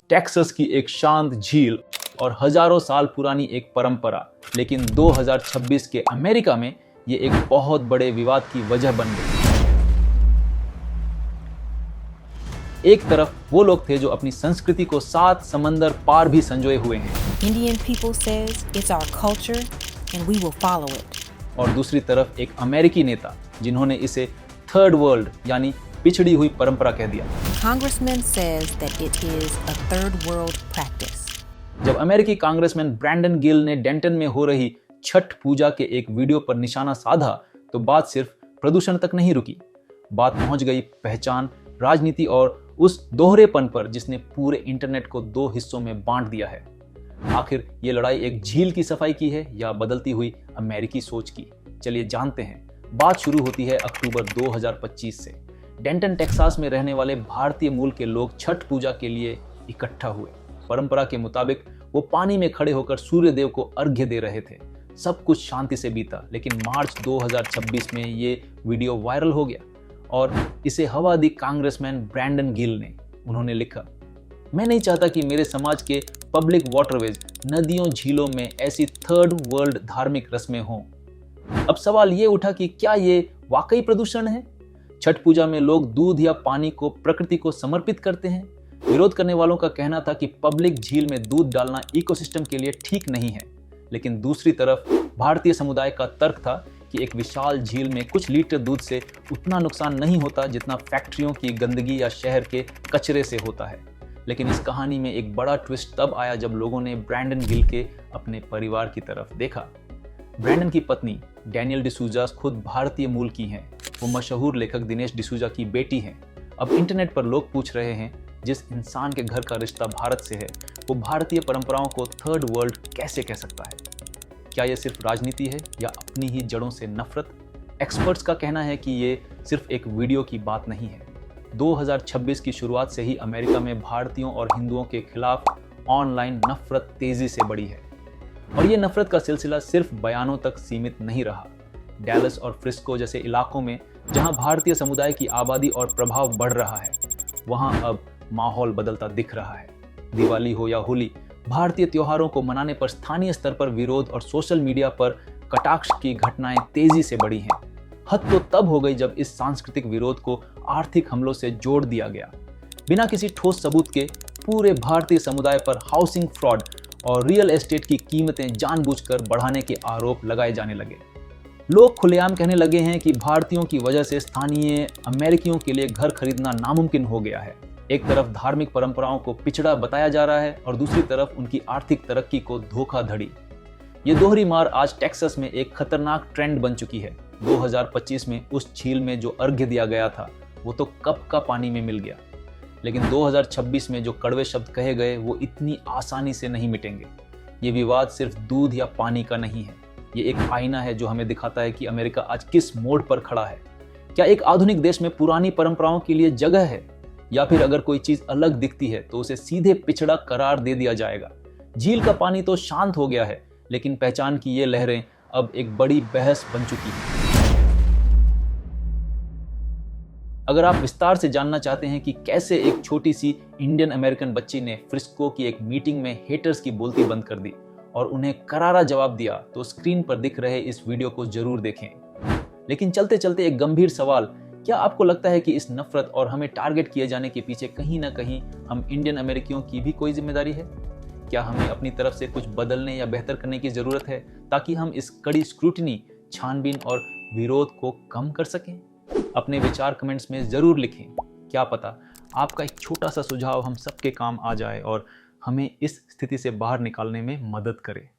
Texas की एक शांत झील और हजारों साल पुरानी एक परंपरा, लेकिन 2026 के अमेरिका में ये एक बहुत बड़े विवाद की वजह बन गई। एक तरफ वो लोग थे जो अपनी संस्कृति को 7 समंदर पार भी संजोए हुए हैं। Indian people says it's our culture and we will follow it. और दूसरी तरफ एक अमेरिकी नेता जिन्होंने इसे थर्ड वर्ल्ड यानी पिछड़ी हुई परंपरा कह दिया। Congressman says that it is a third world practice. जब अमेरिकी कांग्रेसमैन ब्रैंडन गिल ने डेंटन में हो रही छठ पूजा के एक वीडियो पर निशाना साधा तो बात सिर्फ प्रदूषण तक नहीं रुकी। बात पहुंच गई पहचान, राजनीति और उस दोहरेपन पर जिसने पूरे इंटरनेट को 2 हिस्सों में बांट दिया है। आखिर ये लड़ाई एक झील की सफाई की है या बदलती हुई अमेरिकी सोच की? चलिए जानते हैं। बात शुरू होती है अक्टूबर 2025 से। डेंटन टेक्सास में रहने वाले भारतीय मूल के लोग छठ पूजा के लिए इकट्ठा हुए। परंपरा के मुताबिक वो पानी में खड़े होकर सूर्य देव को अर्घ्य दे रहे थे। सब कुछ शांति से बीता, लेकिन मार्च 2026 में ये वीडियो वायरल हो गया और इसे हवा दी कांग्रेसमैन ब्रैंडन गिल ने। उन्होंने लिखा, मैं नहीं चाहता कि मेरे समाज के पब्लिक वाटरवेज, नदियों, झीलों में ऐसी थर्ड वर्ल्ड धार्मिक रस्में हों। अब सवाल ये उठा कि क्या ये वाकई प्रदूषण है? छठ पूजा में लोग दूध या पानी को प्रकृति को समर्पित करते हैं। विरोध करने वालों का कहना था कि पब्लिक झील में दूध डालना इकोसिस्टम के लिए ठीक नहीं है, लेकिन दूसरी तरफ भारतीय समुदाय का तर्क था कि एक विशाल झील में कुछ लीटर दूध से उतना नुकसान नहीं होता जितना फैक्ट्रियों की गंदगी या शहर के कचरे से होता है। लेकिन इस कहानी में एक बड़ा ट्विस्ट तब आया जब लोगों ने ब्रैंडन गिल के अपने परिवार की तरफ देखा। ब्रैंडन की पत्नी डैनियल डिसूजा खुद भारतीय मूल की हैं। वो मशहूर लेखक दिनेश डिसूजा की बेटी हैं। अब इंटरनेट पर लोग पूछ रहे हैं, जिस इंसान के घर का रिश्ता भारत से है वो भारतीय परंपराओं को थर्ड वर्ल्ड कैसे कह सकता है? क्या ये सिर्फ राजनीति है या अपनी ही जड़ों से नफरत? एक्सपर्ट्स का कहना है कि ये सिर्फ एक वीडियो की बात नहीं है। 2026 की शुरुआत से ही अमेरिका में भारतीयों और हिंदुओं के खिलाफ ऑनलाइन नफरत तेजी से बढ़ी है और ये नफरत का सिलसिला सिर्फ बयानों तक सीमित नहीं रहा। डैलस और फ्रिस्को जैसे इलाकों में जहां भारतीय समुदाय की आबादी और प्रभाव बढ़ रहा है, वहां अब माहौल बदलता दिख रहा है। दिवाली हो या होली, भारतीय त्योहारों को मनाने पर स्थानीय स्तर पर विरोध और सोशल मीडिया पर कटाक्ष की घटनाएं तेजी से बढ़ी हैं। हद तो तब हो गई जब इस सांस्कृतिक विरोध को आर्थिक हमलों से जोड़ दिया गया। बिना किसी ठोस सबूत के पूरे भारतीय समुदाय पर हाउसिंग फ्रॉड और रियल एस्टेट की कीमतें जानबूझकर बढ़ाने के आरोप लगाए जाने लगे। लोग खुलेआम कहने लगे हैं कि भारतीयों की वजह से स्थानीय अमेरिकियों के लिए घर खरीदना नामुमकिन हो गया है। एक तरफ धार्मिक परंपराओं को पिछड़ा बताया जा रहा है और दूसरी तरफ उनकी आर्थिक तरक्की को धोखाधड़ी। ये दोहरी मार आज टेक्सास में एक खतरनाक ट्रेंड बन चुकी है। 2025 में उस झील में जो अर्घ्य दिया गया था वो तो कप का पानी में मिल गया, लेकिन 2026 में जो कड़वे शब्द कहे गए वो इतनी आसानी से नहीं मिटेंगे। ये विवाद सिर्फ दूध या पानी का नहीं है, ये एक आईना है जो हमें दिखाता है कि अमेरिका आज किस मोड़ पर खड़ा है। क्या एक आधुनिक देश में पुरानी परंपराओं के लिए जगह है, या फिर अगर कोई चीज अलग दिखती है तो उसे सीधे पिछड़ा करार दे दिया जाएगा? झील का पानी तो शांत हो गया है, लेकिन पहचान की ये लहरें अब एक बड़ी बहस बन चुकी हैं। अगर आप विस्तार से जानना चाहते हैं कि कैसे एक छोटी सी इंडियन अमेरिकन बच्ची ने फ्रिस्को की एक मीटिंग में हेटर्स की बोलती बंद कर दी और उन्हें करारा जवाब दिया, तो स्क्रीन पर दिख रहे इस वीडियो को जरूर देखें। लेकिन चलते चलते एक गंभीर सवाल, क्या आपको लगता है कि इस नफरत और हमें टारगेट किए जाने के पीछे कहीं ना कहीं हम इंडियन अमेरिकियों की भी कोई जिम्मेदारी है? क्या हमें अपनी तरफ से कुछ बदलने या बेहतर करने की जरूरत है ताकि हम इस कड़ी स्क्रूटनी, छानबीन और विरोध को कम कर सकें? अपने विचार कमेंट्स में जरूर लिखें। क्या पता आपका एक छोटा सा सुझाव हम सबके काम आ जाए और हमें इस स्थिति से बाहर निकालने में मदद करे।